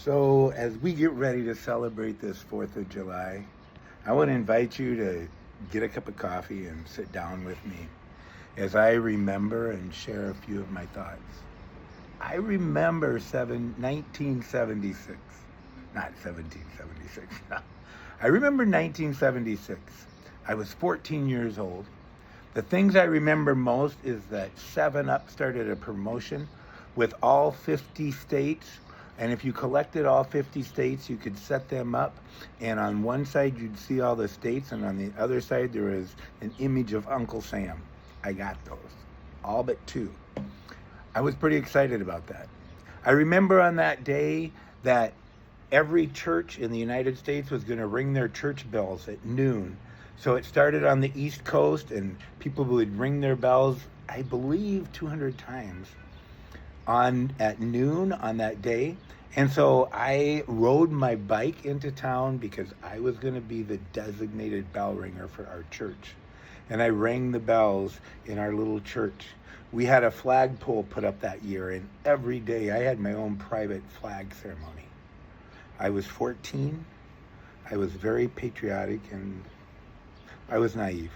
So, as we get ready to celebrate this 4th of July, I want to invite you to get a cup of coffee and sit down with me as I remember and share a few of my thoughts. I remember 1976, not 1776, no. I remember 1976. I was 14 years old. The things I remember most is that 7 Up started a promotion with all 50 states. And if you collected all 50 states, you could set them up. And on one side, you'd see all the states. And on the other side, there was an image of Uncle Sam. I got those, all but 2. I was pretty excited about that. I remember on that day that every church in the United States was going to ring their church bells at noon. So it started on the East Coast, and people would ring their bells, I believe, 200 times at noon on that day. And so I rode my bike into town because I was going to be the designated bell ringer for our church. And I rang the bells in our little church. We had a flagpole put up that year, and every day I had my own private flag ceremony. I was 14. I was very patriotic, and I was naive.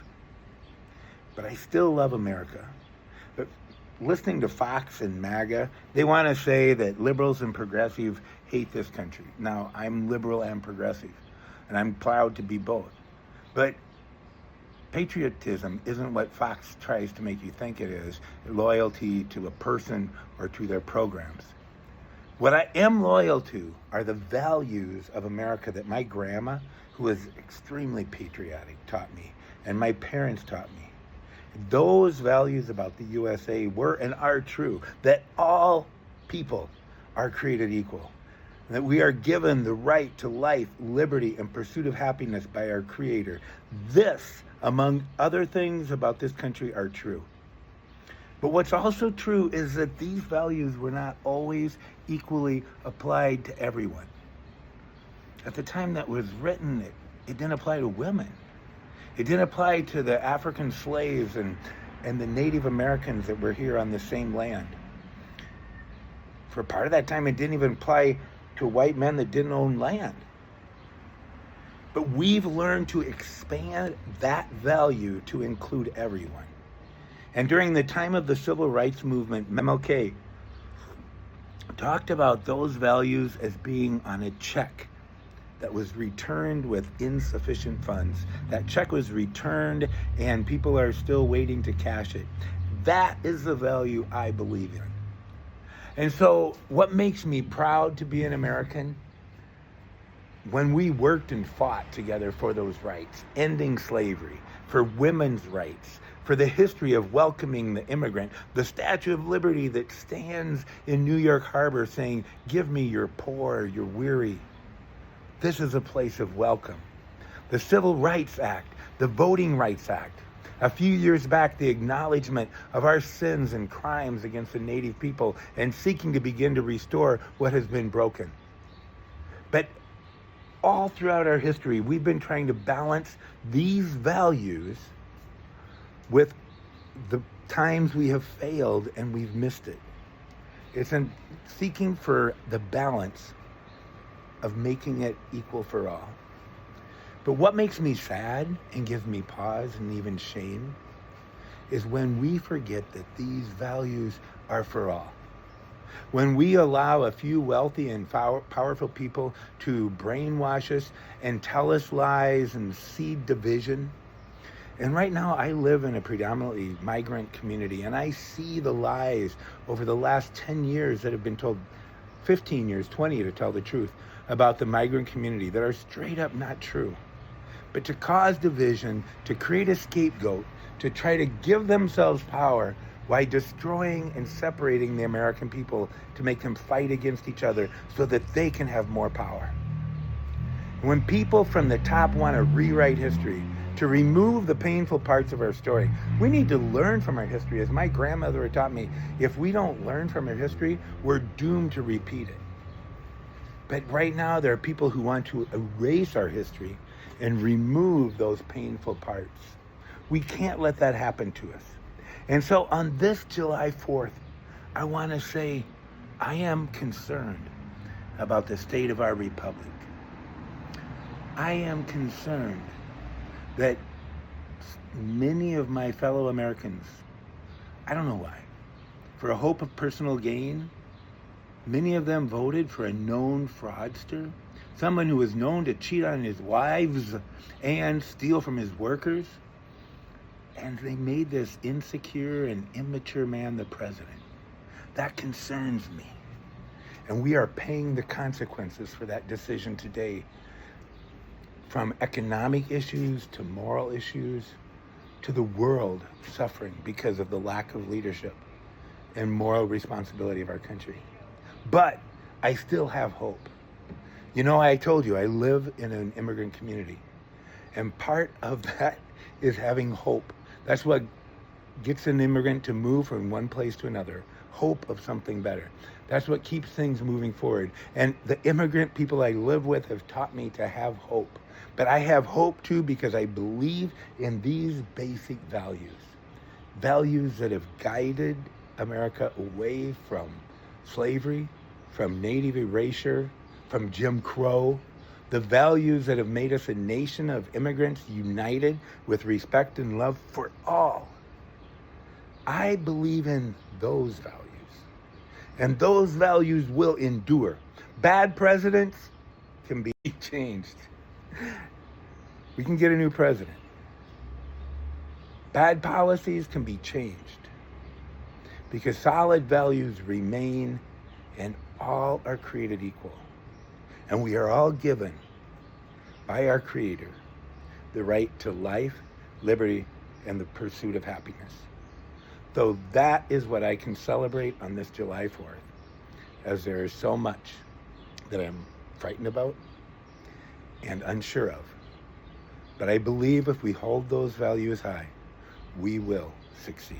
But I still love America. But listening to Fox and MAGA, they want to say that liberals and progressives hate this country. Now, I'm liberal and progressive, and I'm proud to be both. But patriotism isn't what Fox tries to make you think it is, loyalty to a person or to their programs. What I am loyal to are the values of America that my grandma, who was extremely patriotic, taught me, and my parents taught me. Those values about the USA were and are true, that all people are created equal, that we are given the right to life, liberty, and pursuit of happiness by our Creator. This, among other things about this country, are true. But what's also true is that these values were not always equally applied to everyone. At the time that was written, it didn't apply to women. It didn't apply to the African slaves and the Native Americans that were here on the same land. For part of that time, it didn't even apply to white men that didn't own land. But we've learned to expand that value to include everyone. And during the time of the Civil Rights Movement, MLK talked about those values as being on a check that was returned with insufficient funds. That check was returned and people are still waiting to cash it. That is the value I believe in. And so what makes me proud to be an American? When we worked and fought together for those rights, ending slavery, for women's rights, for the history of welcoming the immigrant, the Statue of Liberty that stands in New York Harbor saying, "Give me your poor, your weary." This is a place of welcome. The Civil Rights Act, the Voting Rights Act. A few years back, the acknowledgement of our sins and crimes against the Native people and seeking to begin to restore what has been broken. But all throughout our history, we've been trying to balance these values with the times we have failed and we've missed it. It's in seeking for the balance of making it equal for all. But what makes me sad and gives me pause and even shame is when we forget that these values are for all. When we allow a few wealthy and powerful people to brainwash us and tell us lies and seed division. And right now I live in a predominantly migrant community, and I see the lies over the last 10 years that have been told, 15 years, 20 to tell the truth, about the migrant community that are straight up not true. But to cause division, to create a scapegoat, to try to give themselves power while destroying and separating the American people to make them fight against each other so that they can have more power. When people from the top want to rewrite history, to remove the painful parts of our story, we need to learn from our history. As my grandmother had taught me, if we don't learn from our history, we're doomed to repeat it. But right now, there are people who want to erase our history and remove those painful parts. We can't let that happen to us. And so on this July 4th, I want to say I am concerned about the state of our republic. I am concerned that many of my fellow Americans, I don't know why, for a hope of personal gain, many of them voted for a known fraudster, someone who was known to cheat on his wives and steal from his workers. And they made this insecure and immature man the president. That concerns me. And we are paying the consequences for that decision today, from economic issues to moral issues to the world suffering because of the lack of leadership and moral responsibility of our country. But I still have hope. You know, I told you I live in an immigrant community, and part of that is having hope. That's what gets an immigrant to move from one place to another. Hope of something better. That's what keeps things moving forward. And the immigrant people I live with have taught me to have hope. But I have hope too because I believe in these basic values. Values that have guided America away from slavery, from native erasure, from Jim Crow. The values that have made us a nation of immigrants united with respect and love for all. I believe in those values. And those values will endure. Bad presidents can be changed. We can get a new president. Bad policies can be changed. Because solid values remain and all are created equal. And we are all given by our Creator the right to life, liberty, and the pursuit of happiness. So that is what I can celebrate on this July 4th, as there is so much that I'm frightened about and unsure of. But I believe if we hold those values high, we will succeed.